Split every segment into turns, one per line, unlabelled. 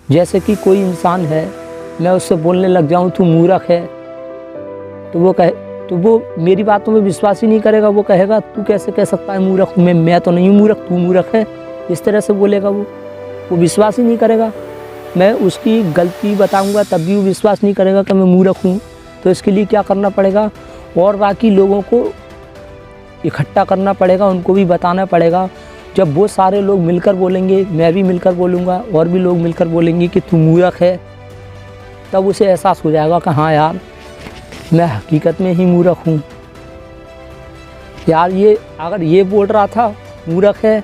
जैसे कि कोई इंसान है, मैं उससे बोलने लग जाऊं तू मूर्ख है, तो वो मेरी बातों में विश्वास ही नहीं करेगा। वो कहेगा तू कैसे कह सकता है मूर्ख, मैं तो नहीं मूर्ख, तू मूर्ख है, इस तरह से बोलेगा। वो विश्वास ही नहीं करेगा। मैं उसकी गलती बताऊंगा तब भी वो विश्वास नहीं करेगा कि मैं मूर्ख हूँ। तो इसके लिए क्या करना पड़ेगा, और बाकी लोगों को इकट्ठा करना पड़ेगा, उनको भी बताना पड़ेगा। जब वो सारे लोग मिलकर बोलेंगे, मैं भी मिलकर बोलूँगा, और भी लोग मिलकर बोलेंगे कि तू मूर्ख है, तब उसे एहसास हो जाएगा कि हाँ यार, मैं हकीकत में ही मूर्ख हूँ। यार ये अगर ये बोल रहा था मूर्ख है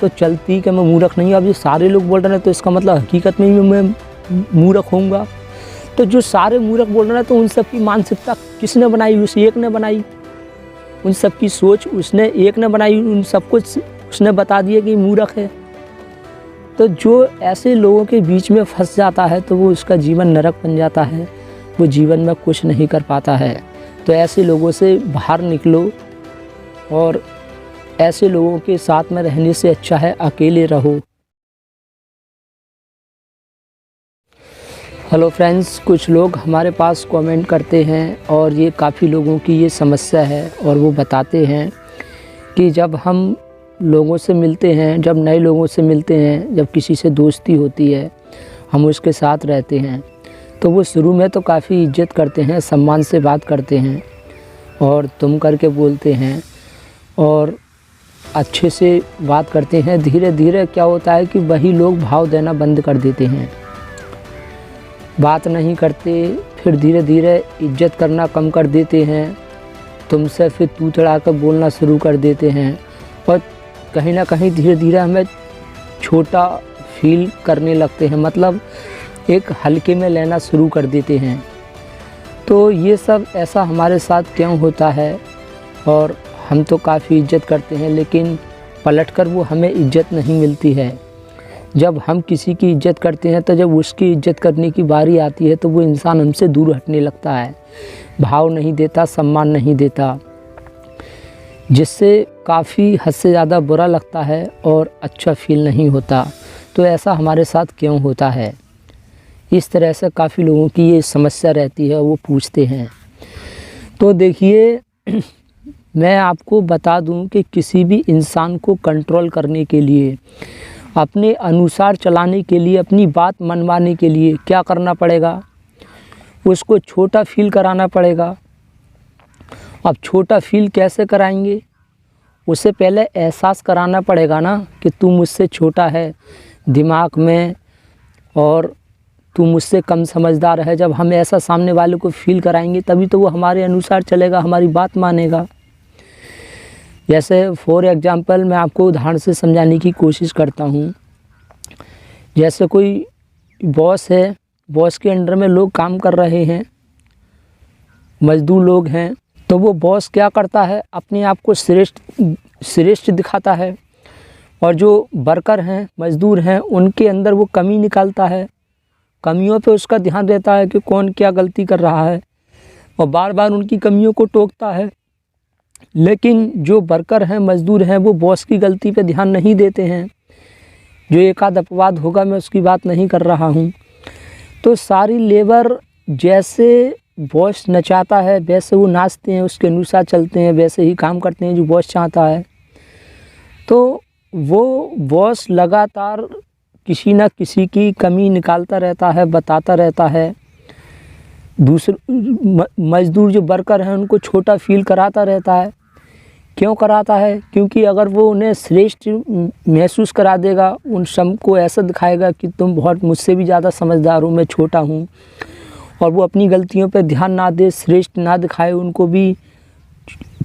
तो चलती कि मैं मूर्ख नहीं। अब ये सारे लोग बोल रहे हैं तो इसका मतलब हकीकत में ही मैं मूर्ख होऊंगा। तो जो सारे मूर्ख बोल रहे हैं तो उन सब की मानसिकता किसने बनाई? उस एक ने बनाई। उन सब की सोच उसने एक ने बनाई, उन सब कुछ उसने बता दिया कि मूर्ख है। तो जो ऐसे लोगों के बीच में फंस जाता है तो वो उसका जीवन नरक बन जाता है, वो जीवन में कुछ नहीं कर पाता है। तो ऐसे लोगों से बाहर निकलो, और ऐसे लोगों के साथ में रहने से अच्छा है अकेले रहो। हेलो फ्रेंड्स, कुछ लोग हमारे पास कमेंट करते हैं और ये काफ़ी लोगों की ये समस्या है, और वो बताते हैं कि जब हम लोगों से मिलते हैं, जब नए लोगों से मिलते हैं, जब किसी से दोस्ती होती है, हम उसके साथ रहते हैं, तो वो शुरू में तो काफ़ी इज्जत करते हैं, सम्मान से बात करते हैं और तुम करके बोलते हैं और अच्छे से बात करते हैं। धीरे धीरे क्या होता है कि वही लोग भाव देना बंद कर देते हैं, बात नहीं करते, फिर धीरे धीरे इज्जत करना कम कर देते हैं, तुमसे फिर तू चढ़ा कर बोलना शुरू कर देते हैं, और कहीं ना कहीं धीरे धीरे हमें छोटा फील करने लगते हैं, मतलब एक हल्के में लेना शुरू कर देते हैं। तो ये सब ऐसा हमारे साथ क्यों होता है? और हम तो काफ़ी इज्जत करते हैं, लेकिन पलटकर वो हमें इज्जत नहीं मिलती है। जब हम किसी की इज्जत करते हैं तो जब उसकी इज्जत करने की बारी आती है तो वो इंसान हमसे दूर हटने लगता है, भाव नहीं देता, सम्मान नहीं देता, जिससे काफ़ी हद से ज़्यादा बुरा लगता है और अच्छा फील नहीं होता। तो ऐसा हमारे साथ क्यों होता है? इस तरह से काफ़ी लोगों की ये समस्या रहती है, वो पूछते हैं। तो देखिए, मैं आपको बता दूं कि किसी भी इंसान को कंट्रोल करने के लिए, अपने अनुसार चलाने के लिए, अपनी बात मनवाने के लिए क्या करना पड़ेगा? उसको छोटा फील कराना पड़ेगा। अब छोटा फील कैसे कराएंगे? उसे पहले एहसास कराना पड़ेगा ना कि तू मुझसे छोटा है दिमाग में और तू मुझसे कम समझदार है। जब हम ऐसा सामने वाले को फील कराएंगे तभी तो वो हमारे अनुसार चलेगा, हमारी बात मानेगा। जैसे फॉर एग्जांपल मैं आपको उदाहरण से समझाने की कोशिश करता हूँ। जैसे कोई बॉस है, बॉस के अंडर में लोग काम कर रहे हैं, मजदूर लोग हैं, तो वो बॉस क्या करता है? अपने आप को श्रेष्ठ दिखाता है, और जो वर्कर हैं, मजदूर हैं, उनके अंदर वो कमी निकालता है। कमियों पे उसका ध्यान रहता है कि कौन क्या गलती कर रहा है, और बार बार उनकी कमियों को टोकता है। लेकिन जो वर्कर हैं, मजदूर हैं, वो बॉस की गलती पे ध्यान नहीं देते हैं। जो एक आध अपवाद होगा, मैं उसकी बात नहीं कर रहा हूँ। तो सारी लेबर जैसे बॉस नचाता है वैसे वो नाचते हैं, उसके अनुसार चलते हैं, वैसे ही काम करते हैं जो बॉस चाहता है। तो वो बॉस लगातार किसी न किसी की कमी निकालता रहता है, बताता रहता है। दूसरे मजदूर जो वर्कर हैं उनको छोटा फील कराता रहता है। क्यों कराता है? क्योंकि अगर वो उन्हें श्रेष्ठ महसूस करा देगा, उन सबको ऐसा दिखाएगा कि तुम बहुत मुझसे भी ज़्यादा समझदार हो, मैं छोटा हूँ, और वो अपनी गलतियों पे ध्यान ना दे, श्रेष्ठ ना दिखाए, उनको भी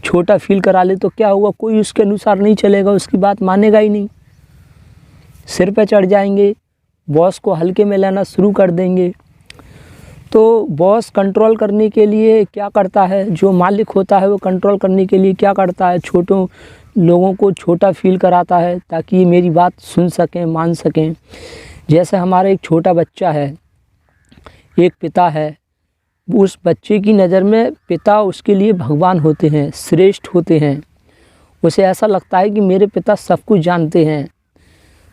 छोटा फील करा ले, तो क्या होगा? कोई उसके अनुसार नहीं चलेगा, उसकी बात मानेगा ही नहीं, सिर पे चढ़ जाएंगे, बॉस को हल्के में लेना शुरू कर देंगे। तो बॉस कंट्रोल करने के लिए क्या करता है? जो मालिक होता है वो कंट्रोल करने के लिए क्या करता है? छोटों लोगों को छोटा फील कराता है ताकि ये मेरी बात सुन सकें, मान सकें। जैसे हमारा एक छोटा बच्चा है, एक पिता है, उस बच्चे की नज़र में पिता उसके लिए भगवान होते हैं, श्रेष्ठ होते हैं। उसे ऐसा लगता है कि मेरे पिता सब कुछ जानते हैं।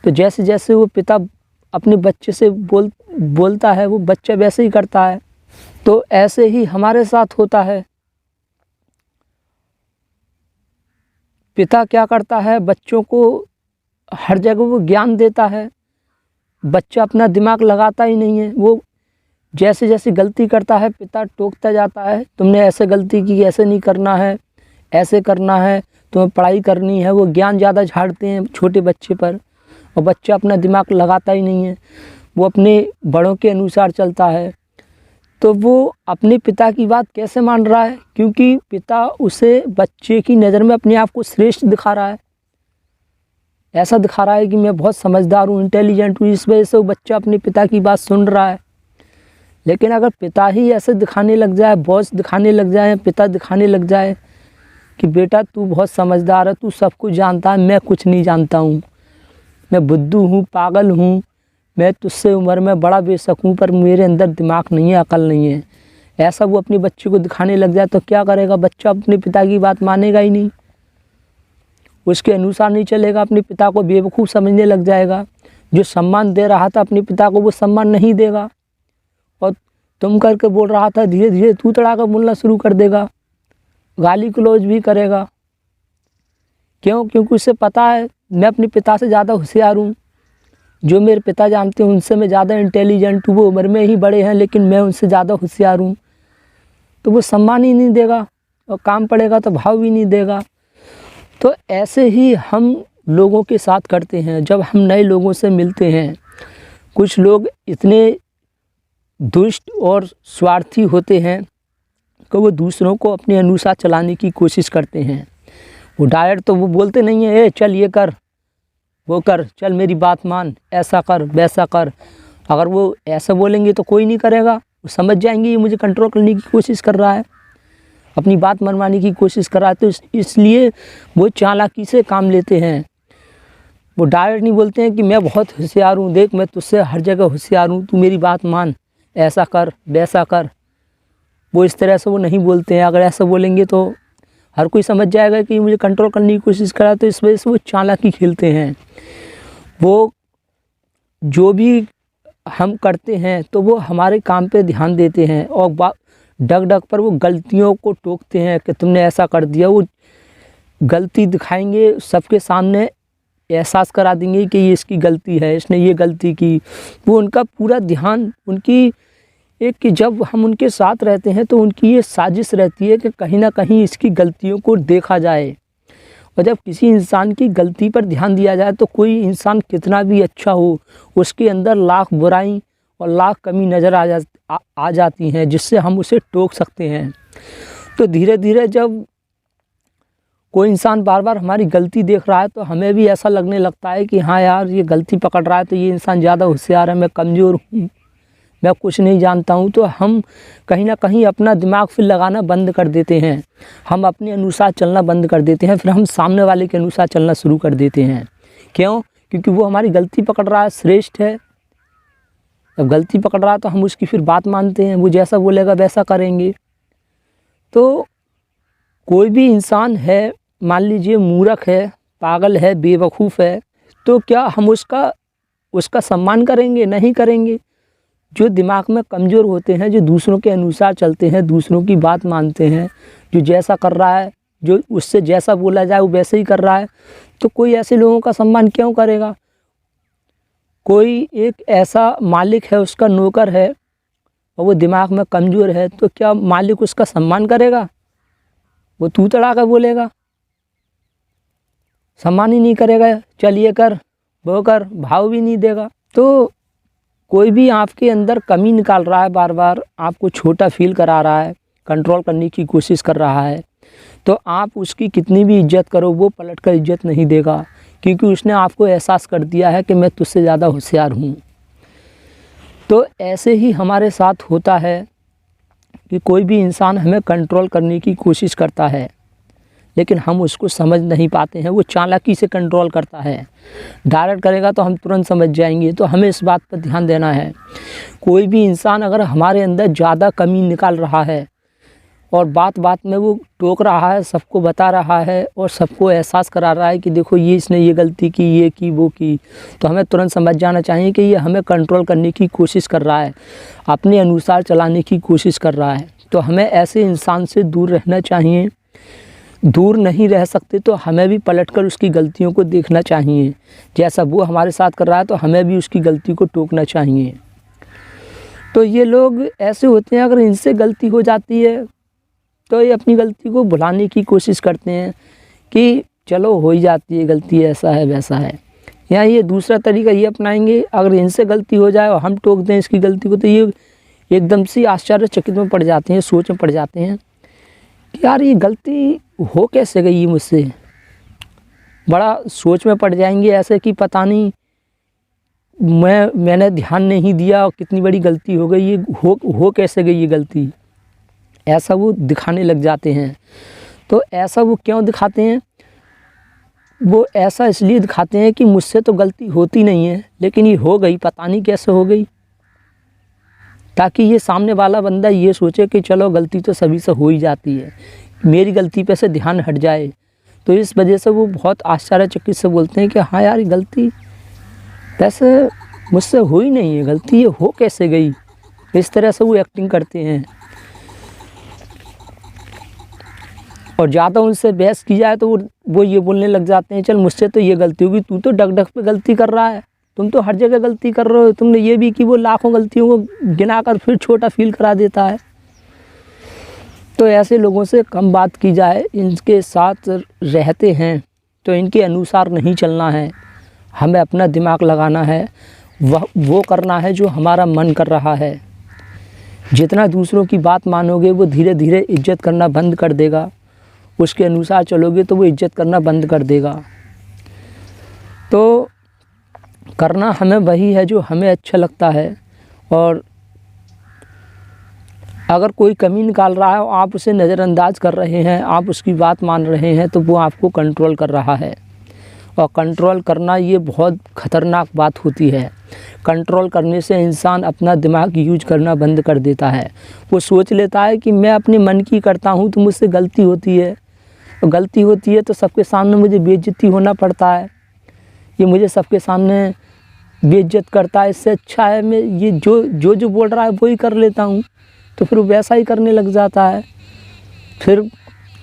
तो जैसे जैसे वो पिता अपने बच्चे से बोलता है वो बच्चा वैसे ही करता है। तो ऐसे ही हमारे साथ होता है। पिता क्या करता है, बच्चों को हर जगह वो ज्ञान देता है, बच्चा अपना दिमाग लगाता ही नहीं है। वो जैसे जैसे गलती करता है पिता टोकता जाता है, तुमने ऐसे गलती की, ऐसे नहीं करना है, ऐसे करना है, तुम्हें पढ़ाई करनी है। वो ज्ञान ज़्यादा झाड़ते हैं छोटे बच्चे पर, और बच्चा अपना दिमाग लगाता ही नहीं है, वो अपने बड़ों के अनुसार चलता है। तो वो अपने पिता की बात कैसे मान रहा है, क्योंकि पिता उसे बच्चे की नज़र में अपने आप को श्रेष्ठ दिखा रहा है, ऐसा दिखा रहा है कि मैं बहुत समझदार हूँ, इंटेलिजेंट हूँ, इस वजह से वो बच्चा अपने पिता की बात सुन रहा है। लेकिन अगर पिता ही ऐसे दिखाने लग जाए, बॉस दिखाने लग जाए, पिता दिखाने लग जाए कि बेटा तू बहुत समझदार है, तू सब कुछ जानता है, मैं कुछ नहीं जानता हूँ, मैं बुद्धू हूँ, पागल हूँ, मैं तुझसे उम्र में बड़ा बेशक हूँ, पर मेरे अंदर दिमाग नहीं है, अकल नहीं है, ऐसा वो अपने बच्चे को दिखाने लग जाए तो क्या करेगा बच्चा? अपने पिता की बात मानेगा ही नहीं, उसके अनुसार नहीं चलेगा, अपने पिता को बेवकूफ़ समझने लग जाएगा। जो सम्मान दे रहा था अपने पिता को वो सम्मान नहीं देगा, और तुम करके बोल रहा था धीरे धीरे तू तड़ा कर बोलना शुरू कर देगा, गाली गलौज भी करेगा। क्यों? क्योंकि उसे पता है मैं अपने पिता से ज़्यादा होशियार हूँ, जो मेरे पिता जानते हैं उनसे मैं ज़्यादा इंटेलिजेंट हूँ, वो उम्र में ही बड़े हैं लेकिन मैं उनसे ज़्यादा होशियार हूँ। तो वो सम्मान ही नहीं देगा, और काम पड़ेगा तो भाव भी नहीं देगा। तो ऐसे ही हम लोगों के साथ करते हैं। जब हम नए लोगों से मिलते हैं, कुछ लोग इतने दुष्ट और स्वार्थी होते हैं कि वो दूसरों को अपने अनुसार चलाने की कोशिश करते हैं। वो डायरेक्ट तो वो बोलते नहीं है, ए चल ये कर, वो कर, चल मेरी बात मान, ऐसा कर, वैसा कर। अगर वो ऐसा बोलेंगे तो कोई नहीं करेगा, वो समझ जाएंगे ये मुझे कंट्रोल करने की कोशिश कर रहा है, अपनी बात मनवाने की कोशिश कर रहा है। तो इसलिए वो चालाकी से काम लेते हैं। वो डायरेक्ट नहीं बोलते हैं कि मैं बहुत होशियार हूँ, देख मैं तुझसे हर जगह होशियार हूँ, तू मेरी बात मान, ऐसा कर, वैसा कर। वो इस तरह से वो नहीं बोलते हैं। अगर ऐसा बोलेंगे तो हर कोई समझ जाएगा कि मुझे कंट्रोल करने की कोशिश कर रहा है। तो इस वजह से वो चालाकी खेलते हैं। वो जो भी हम करते हैं तो वो हमारे काम पे ध्यान देते हैं, और डग डग पर वो गलतियों को टोकते हैं कि तुमने ऐसा कर दिया। वो गलती दिखाएंगे, सबके सामने एहसास करा देंगे कि ये इसकी गलती है, इसने ये गलती की। वो उनका पूरा ध्यान उनकी एक कि जब हम उनके साथ रहते हैं तो उनकी ये साजिश रहती है कि कहीं ना कहीं इसकी गलतियों को देखा जाए। और जब किसी इंसान की गलती पर ध्यान दिया जाए तो कोई इंसान कितना भी अच्छा हो, उसके अंदर लाख बुराई और लाख कमी नज़र आ जाती हैं, जिससे हम उसे टोक सकते हैं। तो धीरे धीरे जब कोई इंसान बार बार हमारी गलती देख रहा है तो हमें भी ऐसा लगने लगता है कि हाँ यार ये गलती पकड़ रहा है तो ये इंसान ज़्यादा होशियार है, मैं कमज़ोर हूँ, मैं कुछ नहीं जानता हूँ। तो हम कहीं ना कहीं अपना दिमाग फिर लगाना बंद कर देते हैं, हम अपने अनुसार चलना बंद कर देते हैं, फिर हम सामने वाले के अनुसार चलना शुरू कर देते हैं। क्यों? क्योंकि वो हमारी गलती पकड़ रहा है, श्रेष्ठ है। जब गलती पकड़ रहा है तो हम उसकी फिर बात मानते हैं, वो जैसा बोलेगा वैसा करेंगे। तो कोई भी इंसान है, मान लीजिए मूर्ख है, पागल है, बेवकूफ़ है, तो क्या हम उसका सम्मान करेंगे? नहीं करेंगे। जो दिमाग में कमज़ोर होते हैं, जो दूसरों के अनुसार चलते हैं, दूसरों की बात मानते हैं, जो जैसा कर रहा है, जो उससे जैसा बोला जाए वो वैसे ही कर रहा है, तो कोई ऐसे लोगों का सम्मान क्यों करेगा? कोई एक ऐसा मालिक है, उसका नौकर है और वो दिमाग में कमज़ोर है, तो क्या मालिक उसका सम्मान करेगा? वो तू तड़ा कर बोलेगा, सम्मान ही नहीं करेगा, चल ये कर, वो कर, भाव भी नहीं देगा। तो कोई भी आपके अंदर कमी निकाल रहा है, बार बार आपको छोटा फील करा रहा है, कंट्रोल करने की कोशिश कर रहा है, तो आप उसकी कितनी भी इज्जत करो वो पलट कर इज्जत नहीं देगा, क्योंकि उसने आपको एहसास कर दिया है कि मैं तुझसे ज़्यादा होशियार हूँ। तो ऐसे ही हमारे साथ होता है कि कोई भी इंसान हमें कंट्रोल करने की कोशिश करता है, लेकिन हम उसको समझ नहीं पाते हैं। वो चालाकी से कंट्रोल करता है, डायरेक्ट करेगा तो हम तुरंत समझ जाएंगे। तो हमें इस बात पर ध्यान देना है। कोई भी इंसान अगर हमारे अंदर ज़्यादा कमी निकाल रहा है और बात बात में वो टोक रहा है, सबको बता रहा है और सबको एहसास करा रहा है कि देखो ये इसने ये गलती की, ये की, वो की। तो हमें तुरंत समझ जाना चाहिए कि ये हमें कंट्रोल करने की कोशिश कर रहा है, अपने अनुसार चलाने की कोशिश कर रहा है। तो हमें ऐसे इंसान से दूर रहना चाहिए। दूर नहीं रह सकते तो हमें भी पलटकर उसकी गलतियों को देखना चाहिए। जैसा वो हमारे साथ कर रहा है तो हमें भी उसकी गलती को टोकना चाहिए। तो ये लोग ऐसे होते हैं, अगर इनसे गलती हो जाती है तो ये अपनी गलती को भुलाने की कोशिश करते हैं कि चलो हो ही जाती है गलती, ऐसा है वैसा है। या ये दूसरा तरीका ये अपनाएंगे, अगर इनसे गलती हो जाए और हम टोक दें इसकी गलती को, तो ये एकदम से आश्चर्यचकित में पड़ जाते हैं, सोच में पड़ जाते हैं कि यार ये गलती हो कैसे गई मुझसे। बड़ा सोच में पड़ जाएंगे ऐसे कि पता नहीं मैंने ध्यान नहीं दिया, कितनी बड़ी गलती हो गई, ये हो कैसे गई ये गलती, ऐसा वो दिखाने लग जाते हैं। तो ऐसा वो क्यों दिखाते हैं? वो ऐसा इसलिए दिखाते हैं कि मुझसे तो गलती होती नहीं है, लेकिन ये हो गई, पता नहीं कैसे हो गई, ताकि ये सामने वाला बंदा ये सोचे कि चलो गलती तो सभी से हो ही जाती है, मेरी गलती पे से ध्यान हट जाए। तो इस वजह से वो बहुत आश्चर्यचकित से बोलते हैं कि हाँ यार ये गलती वैसे मुझसे हो ही नहीं है, गलती ये हो कैसे गई। इस तरह से वो एक्टिंग करते हैं। और ज़्यादा उनसे बहस की जाए तो वो ये बोलने लग जाते हैं, चल मुझसे तो ये गलती होगी, तू तो डग डग पे गलती कर रहा है, तुम तो हर जगह गलती कर रहे हो, तुमने ये भी कि वो लाखों गलतियों को गिनाकर फिर छोटा फील करा देता है। तो ऐसे लोगों से कम बात की जाए, इनके साथ रहते हैं तो इनके अनुसार नहीं चलना है, हमें अपना दिमाग लगाना है, वो करना है जो हमारा मन कर रहा है। जितना दूसरों की बात मानोगे वो धीरे धीरे इज्जत करना बंद कर देगा, उसके अनुसार चलोगे तो वो इज्जत करना बंद कर देगा। तो करना हमें वही है जो हमें अच्छा लगता है। और अगर कोई कमी निकाल रहा है और आप उसे नज़रअंदाज कर रहे हैं, आप उसकी बात मान रहे हैं, तो वो आपको कंट्रोल कर रहा है। और कंट्रोल करना ये बहुत ख़तरनाक बात होती है। कंट्रोल करने से इंसान अपना दिमाग यूज करना बंद कर देता है। वो सोच लेता है कि मैं अपने मन की करता हूँ तो मुझसे गलती होती है, और गलती होती है तो सबके सामने मुझे बेइज्जती होना पड़ता है, ये मुझे सबके सामने बेइज्जत करता है, इससे अच्छा है मैं ये जो बोल रहा है वो ही कर लेता हूँ। तो फिर वो वैसा ही करने लग जाता है। फिर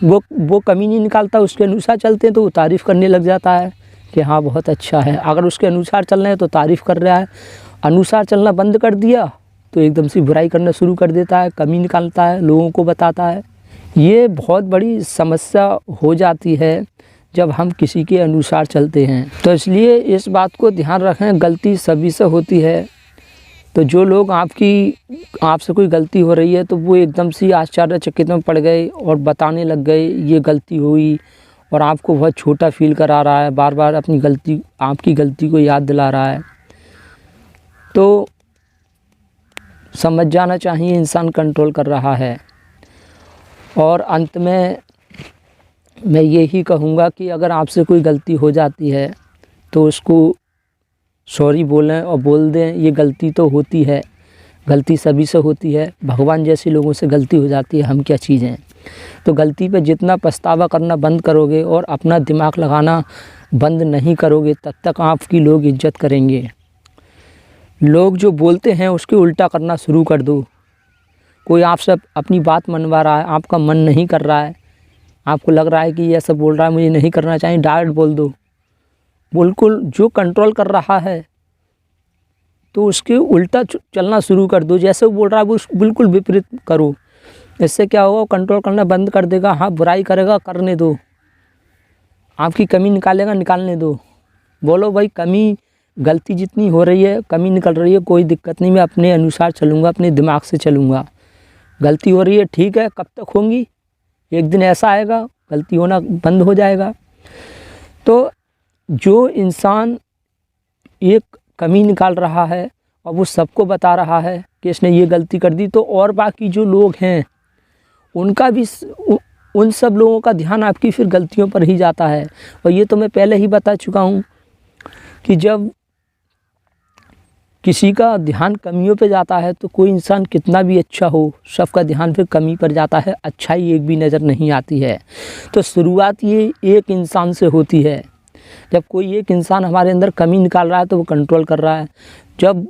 वो कमी नहीं निकालता, उसके अनुसार चलते हैं तो वो तारीफ़ करने लग जाता है कि हाँ बहुत अच्छा है। अगर उसके अनुसार चल रहे हैं तो तारीफ़ कर रहा है, अनुसार चलना बंद कर दिया तो एकदम से बुराई करना शुरू कर देता है, कमी निकालता है, लोगों को बताता है। ये बहुत बड़ी समस्या हो जाती है जब हम किसी के अनुसार चलते हैं। तो इसलिए इस बात को ध्यान रखें, गलती सभी से होती है। तो जो लोग आपसे कोई गलती हो रही है तो वो एकदम से आश्चर्यचकित में पड़ गए और बताने लग गए ये गलती हुई, और आपको बहुत छोटा फील करा रहा है, बार बार आपकी गलती को याद दिला रहा है। तो समझ जाना चाहिए इंसान कंट्रोल कर रहा है। और अंत में मैं यही कहूँगा कि अगर आपसे कोई गलती हो जाती है तो उसको सॉरी बोलें और बोल दें ये गलती तो होती है, गलती सभी से होती है, भगवान जैसे लोगों से गलती हो जाती है, हम क्या चीज़ हैं। तो गलती पे जितना पछतावा करना बंद करोगे और अपना दिमाग लगाना बंद नहीं करोगे, तब तक आपकी लोग इज्जत करेंगे। लोग जो बोलते हैं उसके उल्टा करना शुरू कर दो। कोई आपसे अपनी बात मनवा रहा है, आपका मन नहीं कर रहा है, आपको लग रहा है कि ये ऐसा बोल रहा है मुझे नहीं करना चाहिए, डायरेक्ट बोल दो। बिल्कुल जो कंट्रोल कर रहा है तो उसके उल्टा चलना शुरू कर दो, जैसे वो बोल रहा है वो बिल्कुल विपरीत करो। इससे क्या होगा, कंट्रोल करना बंद कर देगा। हाँ बुराई करेगा, करने दो, आपकी कमी निकालेगा, निकालने दो। बोलो भाई कमी गलती जितनी हो रही है, कमी निकल रही है, कोई दिक्कत नहीं, मैं अपने अनुसार चलूँगा, अपने दिमाग से चलूँगा। गलती हो रही है ठीक है, कब तक होंगी, एक दिन ऐसा आएगा गलती होना बंद हो जाएगा। तो जो इंसान एक कमी निकाल रहा है और वो सबको बता रहा है कि इसने ये गलती कर दी, तो और बाकी जो लोग हैं उनका भी उन सब लोगों का ध्यान आपकी फिर गलतियों पर ही जाता है। और ये तो मैं पहले ही बता चुका हूँ कि जब किसी का ध्यान कमियों पे जाता है तो कोई इंसान कितना भी अच्छा हो, सबका ध्यान फिर कमी पर जाता है, अच्छाई एक भी नज़र नहीं आती है। तो शुरुआत ये एक इंसान से होती है। जब कोई एक इंसान हमारे अंदर कमी निकाल रहा है तो वो कंट्रोल कर रहा है। जब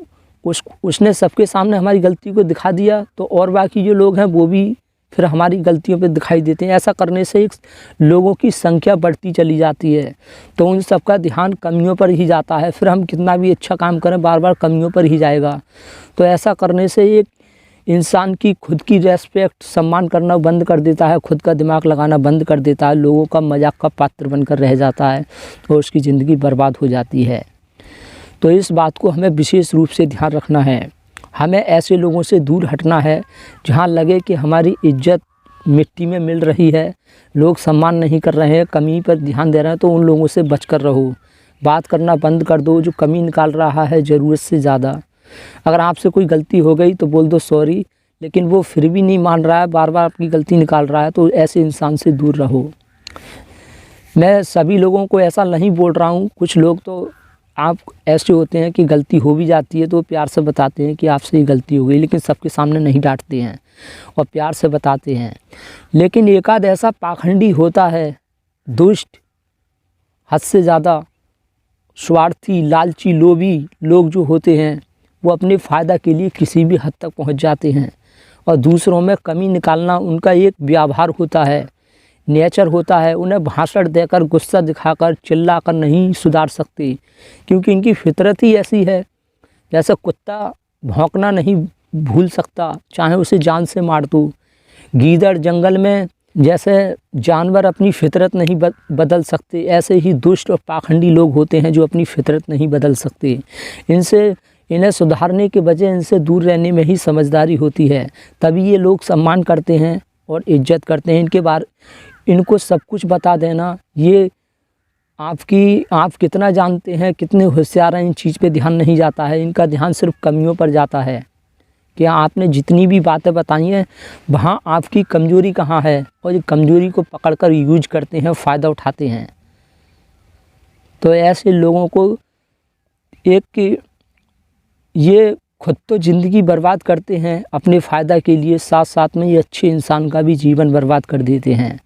उसने सबके सामने हमारी गलती को दिखा दिया तो और बाकी जो लोग हैं वो भी फिर हमारी गलतियों पे दिखाई देते हैं। ऐसा करने से एक लोगों की संख्या बढ़ती चली जाती है, तो उन सबका ध्यान कमियों पर ही जाता है। फिर हम कितना भी अच्छा काम करें, बार बार कमियों पर ही जाएगा। तो ऐसा करने से एक इंसान की खुद की रेस्पेक्ट, सम्मान करना बंद कर देता है, खुद का दिमाग लगाना बंद कर देता है, लोगों का मजाक का पात्र बनकर रह जाता है और उसकी ज़िंदगी बर्बाद हो जाती है। तो इस बात को हमें विशेष रूप से ध्यान रखना है। हमें ऐसे लोगों से दूर हटना है जहाँ लगे कि हमारी इज्जत मिट्टी में मिल रही है, लोग सम्मान नहीं कर रहे हैं, कमी पर ध्यान दे रहे हैं, तो उन लोगों से बचकर रहो। बात करना बंद कर दो जो कमी निकाल रहा है ज़रूरत से ज़्यादा। अगर आपसे कोई गलती हो गई तो बोल दो सॉरी, लेकिन वो फिर भी नहीं मान रहा है, बार बार आपकी गलती निकाल रहा है, तो ऐसे इंसान से दूर रहो। मैं सभी लोगों को ऐसा नहीं बोल रहा हूँ। कुछ लोग तो आप ऐसे होते हैं कि गलती हो भी जाती है तो प्यार से बताते हैं कि आपसे ये गलती हो गई, लेकिन सबके सामने नहीं डांटते हैं और प्यार से बताते हैं। लेकिन एकाध ऐसा पाखंडी होता है, दुष्ट, हद से ज़्यादा स्वार्थी, लालची, लोभी लोग जो होते हैं, वो अपने फ़ायदा के लिए किसी भी हद तक पहुंच जाते हैं और दूसरों में कमी निकालना उनका एक व्यवहार होता है, नेचर होता है। उन्हें भाषण देकर, गुस्सा दिखाकर, चिल्लाकर नहीं सुधार सकते, क्योंकि इनकी फितरत ही ऐसी है। जैसे कुत्ता भौंकना नहीं भूल सकता, चाहे उसे जान से मार दो। गीदड़ जंगल में जैसे जानवर अपनी फितरत नहीं बदल सकते, ऐसे ही दुष्ट और पाखंडी लोग होते हैं जो अपनी फितरत नहीं बदल सकते। इन्हें सुधारने के बजाय इनसे दूर रहने में ही समझदारी होती है। तभी ये लोग सम्मान करते हैं और इज्जत करते हैं। इनको सब कुछ बता देना, ये आप कितना जानते हैं, कितने होशियार हैं, इन चीज़ पे ध्यान नहीं जाता है। इनका ध्यान सिर्फ कमियों पर जाता है कि आपने जितनी भी बातें बताई हैं वहाँ आपकी कमज़ोरी कहाँ है, और ये कमज़ोरी को पकड़कर यूज करते हैं, फ़ायदा उठाते हैं। तो ऐसे लोगों को ये खुद तो ज़िंदगी बर्बाद करते हैं अपने फ़ायदा के लिए, साथ साथ में ये अच्छे इंसान का भी जीवन बर्बाद कर देते हैं।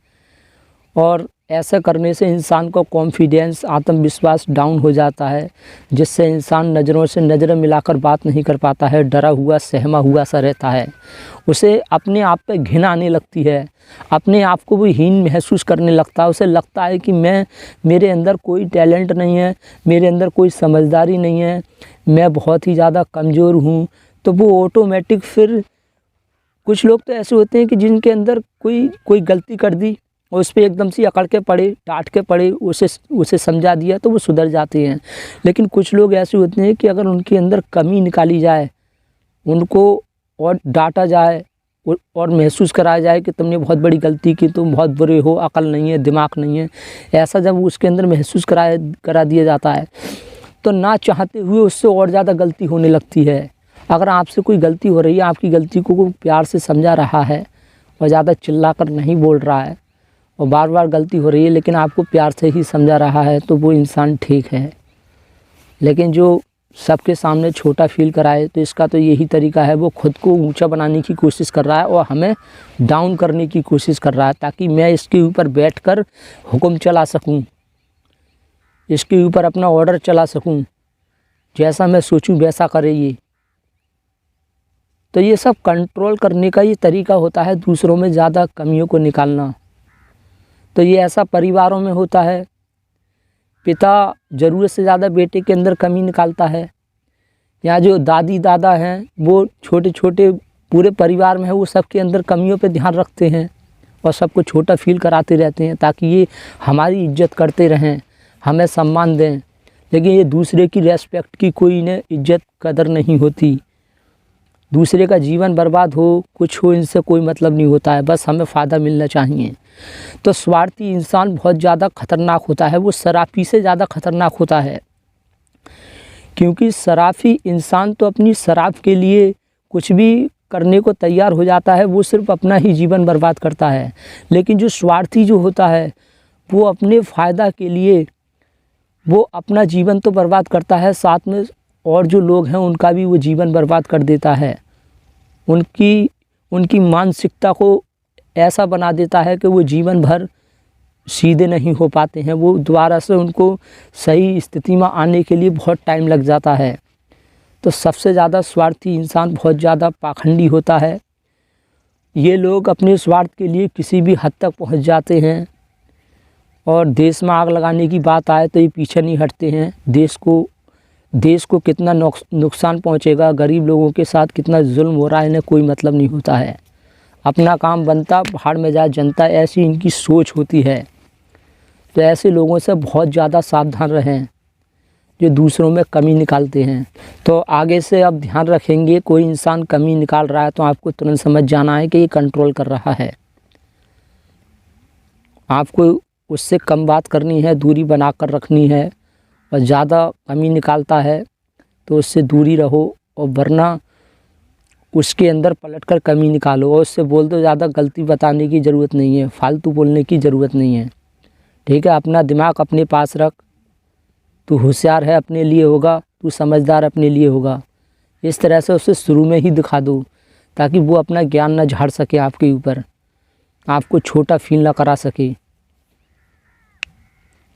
और ऐसा करने से इंसान का कॉन्फिडेंस, आत्मविश्वास डाउन हो जाता है, जिससे इंसान नज़रों से नज़रें मिलाकर बात नहीं कर पाता है, डरा हुआ, सहमा हुआ सा रहता है। उसे अपने आप पे घिन आने लगती है, अपने आप को वो हीन महसूस करने लगता है। उसे लगता है कि मेरे अंदर कोई टैलेंट नहीं है, मेरे अंदर कोई समझदारी नहीं है, मैं बहुत ही ज़्यादा कमज़ोर हूँ। तो वो ऑटोमेटिक फिर कुछ लोग तो ऐसे होते हैं कि जिनके अंदर कोई गलती कर दी और उस पर एकदम से अकड़ के पड़े, डांट के पड़े, उसे समझा दिया तो वो सुधर जाते हैं। लेकिन कुछ लोग ऐसे होते हैं कि अगर उनके अंदर कमी निकाली जाए, उनको और डांटा जाए और महसूस कराया जाए कि तुमने बहुत बड़ी गलती की, तुम बहुत बुरे हो, अकल नहीं है, दिमाग नहीं है, ऐसा जब उसके अंदर महसूस करा दिया जाता है तो ना चाहते हुए उससे और ज़्यादा गलती होने लगती है। अगर आपसे कोई गलती हो रही है, आपकी गलती को प्यार से समझा रहा है और ज़्यादा चिल्ला कर नहीं बोल रहा है, और बार बार गलती हो रही है लेकिन आपको प्यार से ही समझा रहा है, तो वो इंसान ठीक है। लेकिन जो सबके सामने छोटा फील कराए, तो इसका तो यही तरीका है, वो खुद को ऊंचा बनाने की कोशिश कर रहा है और हमें डाउन करने की कोशिश कर रहा है, ताकि मैं इसके ऊपर बैठकर हुक्म चला सकूं, इसके ऊपर अपना ऑर्डर चला सकूं, जैसा मैं सोचूं वैसा करे ये। तो ये सब कंट्रोल करने का ये तरीका होता है, दूसरों में ज़्यादा कमियों को निकालना। तो ये ऐसा परिवारों में होता है, पिता ज़रूरत से ज़्यादा बेटे के अंदर कमी निकालता है, या जो दादी दादा हैं वो छोटे छोटे पूरे परिवार में है, वो सबके अंदर कमियों पे ध्यान रखते हैं और सबको छोटा फील कराते रहते हैं, ताकि ये हमारी इज्जत करते रहें, हमें सम्मान दें। लेकिन ये दूसरे की रेस्पेक्ट की कोई इन्हें इज्जत कदर नहीं होती। दूसरे का जीवन बर्बाद हो, कुछ हो, इनसे कोई मतलब नहीं होता है, बस हमें फ़ायदा मिलना चाहिए। तो स्वार्थी इंसान बहुत ज़्यादा ख़तरनाक होता है, वो शराफी से ज़्यादा ख़तरनाक होता है, क्योंकि शराफी इंसान तो अपनी शराब के लिए कुछ भी करने को तैयार हो जाता है, वो सिर्फ अपना ही जीवन बर्बाद करता है। लेकिन जो स्वार्थी जो होता है, वो अपने फ़ायदा के लिए वो अपना जीवन तो बर्बाद करता है, साथ में और जो लोग हैं उनका भी वो जीवन बर्बाद कर देता है। उनकी मानसिकता को ऐसा बना देता है कि वो जीवन भर सीधे नहीं हो पाते हैं। वो दोबारा से उनको सही स्थिति में आने के लिए बहुत टाइम लग जाता है। तो सबसे ज़्यादा स्वार्थी इंसान बहुत ज़्यादा पाखंडी होता है। ये लोग अपने स्वार्थ के लिए किसी भी हद तक पहुंच जाते हैं और देश में आग लगाने की बात आए तो ये पीछे नहीं हटते हैं। देश को कितना नुकसान पहुंचेगा, गरीब लोगों के साथ कितना जुल्म हो रहा है, इन्हें कोई मतलब नहीं होता है। अपना काम बनता, भाड़ में जाए जनता, ऐसी इनकी सोच होती है। तो ऐसे लोगों से बहुत ज़्यादा सावधान रहें जो दूसरों में कमी निकालते हैं। तो आगे से अब ध्यान रखेंगे, कोई इंसान कमी निकाल रहा है तो आपको तुरंत समझ जाना है कि ये कंट्रोल कर रहा है। आपको उससे कम बात करनी है, दूरी बना कर रखनी है। और ज़्यादा कमी निकालता है तो उससे दूरी रहो, और वरना उसके अंदर पलट कर कमी निकालो और उससे बोल दो। ज़्यादा गलती बताने की ज़रूरत नहीं है, फालतू बोलने की ज़रूरत नहीं है, ठीक है। अपना दिमाग अपने पास रख। तू होशियार है अपने लिए होगा, तू समझदार अपने लिए होगा। इस तरह से उसे शुरू में ही दिखा दो ताकि वो अपना ज्ञान न झाड़ सके आपके ऊपर, आपको छोटा फील ना करा सके।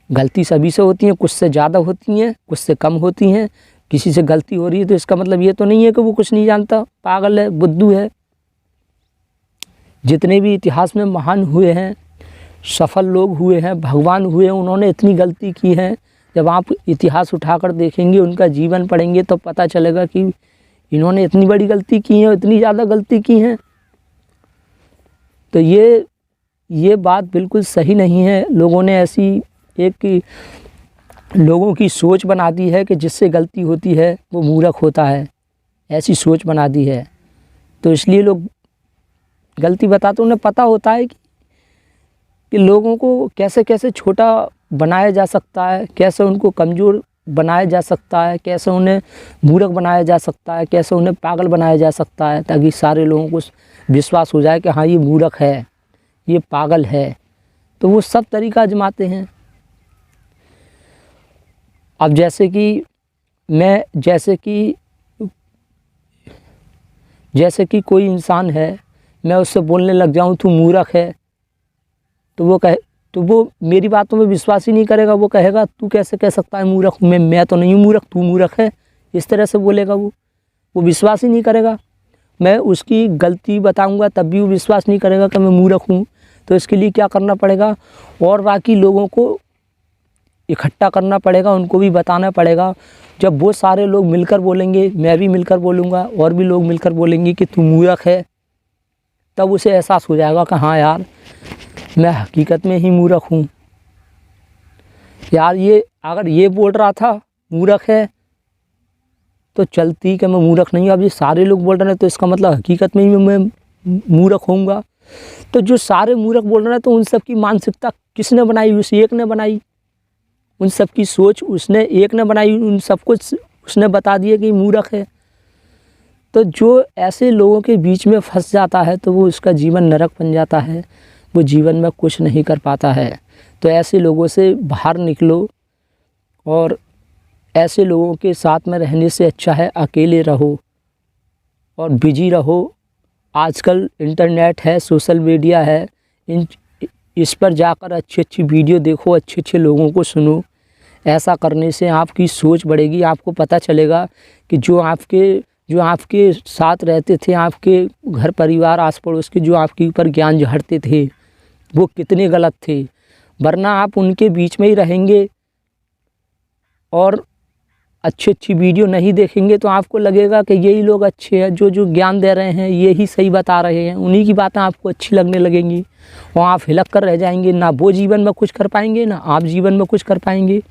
गलती सभी से होती हैं, कुछ से ज़्यादा होती हैं, कुछ से कम होती हैं। किसी से गलती हो रही है तो इसका मतलब ये तो नहीं है कि वो कुछ नहीं जानता, पागल है, बुद्धू है। जितने भी इतिहास में महान हुए हैं, सफल लोग हुए हैं, भगवान हुए हैं, उन्होंने इतनी गलती की है। जब आप इतिहास उठाकर देखेंगे, उनका जीवन पढ़ेंगे तो पता चलेगा कि इन्होंने इतनी बड़ी गलती की है, इतनी ज़्यादा गलती की है। तो ये बात बिल्कुल सही नहीं है। लोगों ने ऐसी एक लोगों की सोच बना दी है कि जिससे गलती होती है वो मूर्ख होता है, ऐसी सोच बना दी है। तो इसलिए लोग गलती बताते, उन्हें पता होता है कि लोगों को कैसे कैसे छोटा बनाया जा सकता है, कैसे उनको कमज़ोर बनाया जा सकता है, कैसे उन्हें मूर्ख बनाया जा सकता है, कैसे उन्हें पागल बनाया जा सकता है, ताकि सारे लोगों को विश्वास हो जाए कि हाँ ये मूर्ख है, ये पागल है। तो वो सब तरीका आजमाते हैं। अब जैसे कि कोई इंसान है, मैं उससे बोलने लग जाऊं तू मूर्ख है, तो वो मेरी बातों में विश्वास ही नहीं करेगा। वो कहेगा तू कैसे कह सकता है मूर्ख, मैं तो नहीं हूँ मूर्ख, तू मूर्ख है, इस तरह से बोलेगा। वो विश्वास ही नहीं करेगा। मैं उसकी गलती बताऊंगा तब भी वो विश्वास नहीं करेगा कि मैं मूर्ख हूँ। तो इसके लिए क्या करना पड़ेगा, और बाकी लोगों को इकट्ठा करना पड़ेगा, उनको भी बताना पड़ेगा। जब वो सारे लोग मिलकर बोलेंगे, मैं भी मिलकर बोलूँगा, और भी लोग मिलकर बोलेंगे कि तू मूर्ख है, तब उसे एहसास हो जाएगा कि हाँ यार मैं हकीकत में ही मूर्ख हूँ। यार ये अगर ये बोल रहा था मूर्ख है तो चलती कि मैं मूर्ख नहीं हूँ। अब ये सारे लोग बोल रहे हैं तो इसका मतलब हकीकत में ही मैं मूर्ख होऊंगा। तो जो सारे मूर्ख बोल रहे हैं तो उन सब की मानसिकता किसने बनाई? उस एक ने बनाई। उन सब की सोच उसने एक ने बनाई, उन सब कुछ उसने बता दिया कि मूर्ख है। तो जो ऐसे लोगों के बीच में फंस जाता है तो वो उसका जीवन नरक बन जाता है, वो जीवन में कुछ नहीं कर पाता है। तो ऐसे लोगों से बाहर निकलो, और ऐसे लोगों के साथ में रहने से अच्छा है अकेले रहो और बिजी रहो। आजकल इंटरनेट है, सोशल मीडिया है, इस पर जाकर अच्छी अच्छी वीडियो देखो, अच्छे अच्छे लोगों को सुनो। ऐसा करने से आपकी सोच बढ़ेगी। आपको पता चलेगा कि जो आपके साथ रहते थे, आपके घर परिवार आस पड़ोस के, जो आपके ऊपर ज्ञान झाड़ते थे, वो कितने गलत थे। वरना आप उनके बीच में ही रहेंगे और अच्छी अच्छी वीडियो नहीं देखेंगे तो आपको लगेगा कि यही लोग अच्छे हैं, जो ज्ञान दे रहे हैं यही सही बता रहे हैं, उन्हीं की बातें आपको अच्छी लगने लगेंगी और आप हिलक कर रह जाएंगे। ना वो जीवन में कुछ कर पाएंगे, ना आप जीवन में कुछ कर पाएंगे।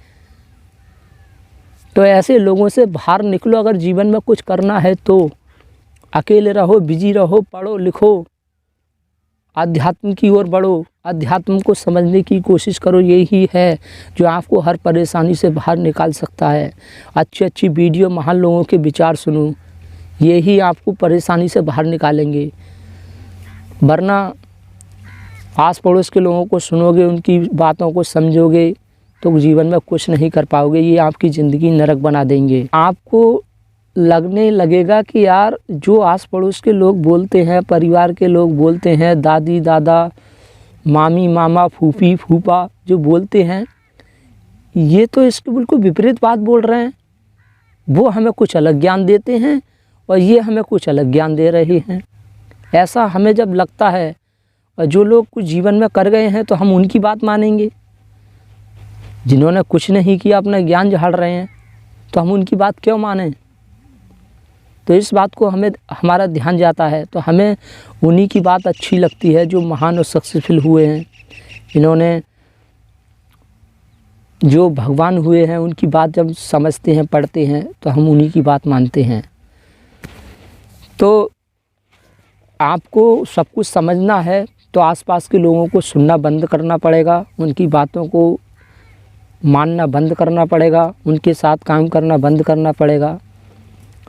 तो ऐसे लोगों से बाहर निकलो। अगर जीवन में कुछ करना है तो अकेले रहो, बिजी रहो, पढ़ो लिखो, अध्यात्म की ओर बढ़ो, अध्यात्म को समझने की कोशिश करो। यही है जो आपको हर परेशानी से बाहर निकाल सकता है। अच्छी अच्छी वीडियो, महान लोगों के विचार सुनो, यही आपको परेशानी से बाहर निकालेंगे। वरना आस पड़ोस के लोगों को सुनोगे, उनकी बातों को समझोगे तो जीवन में कुछ नहीं कर पाओगे। ये आपकी ज़िंदगी नरक बना देंगे। आपको लगने लगेगा कि यार जो आस पड़ोस के लोग बोलते हैं, परिवार के लोग बोलते हैं, दादी दादा, मामी मामा, फूफी फूफा जो बोलते हैं, ये तो इसके बिल्कुल विपरीत बात बोल रहे हैं। वो हमें कुछ अलग ज्ञान देते हैं और ये हमें कुछ अलग ज्ञान दे रहे हैं। ऐसा हमें जब लगता है, और जो लोग कुछ जीवन में कर गए हैं तो हम उनकी बात मानेंगे। जिन्होंने कुछ नहीं किया, अपना ज्ञान झाड़ रहे हैं, तो हम उनकी बात क्यों मानें। तो इस बात को हमें हमारा ध्यान जाता है, तो हमें उन्हीं की बात अच्छी लगती है जो महान और सक्सेसफुल हुए हैं। इन्होंने जो भगवान हुए हैं उनकी बात जब समझते हैं, पढ़ते हैं, तो हम उन्हीं की बात मानते हैं। तो आपको सब कुछ समझना है तो आसपास के लोगों को सुनना बंद करना पड़ेगा, उनकी बातों को मानना बंद करना पड़ेगा, उनके साथ काम करना बंद करना पड़ेगा।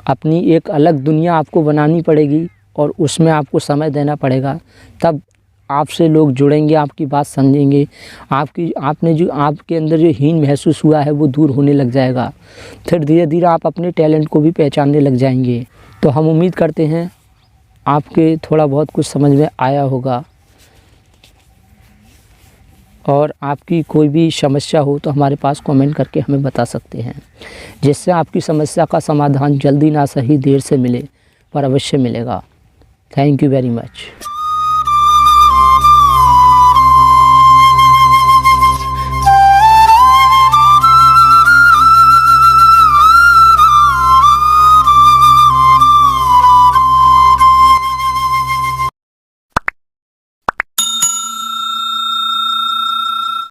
अपनी एक अलग दुनिया आपको बनानी पड़ेगी और उसमें आपको समय देना पड़ेगा। तब आपसे लोग जुड़ेंगे, आपकी बात समझेंगे, आपने जो आपके अंदर जो हीन महसूस हुआ है वो दूर होने लग जाएगा। फिर धीरे धीरे आप अपने टैलेंट को भी पहचानने लग जाएंगे। तो हम उम्मीद करते हैं आपके थोड़ा बहुत कुछ समझ में आया होगा, और आपकी कोई भी समस्या हो तो हमारे पास कमेंट करके हमें बता सकते हैं, जिससे आपकी समस्या का समाधान जल्दी ना सही देर से मिले, पर अवश्य मिलेगा। Thank you very much.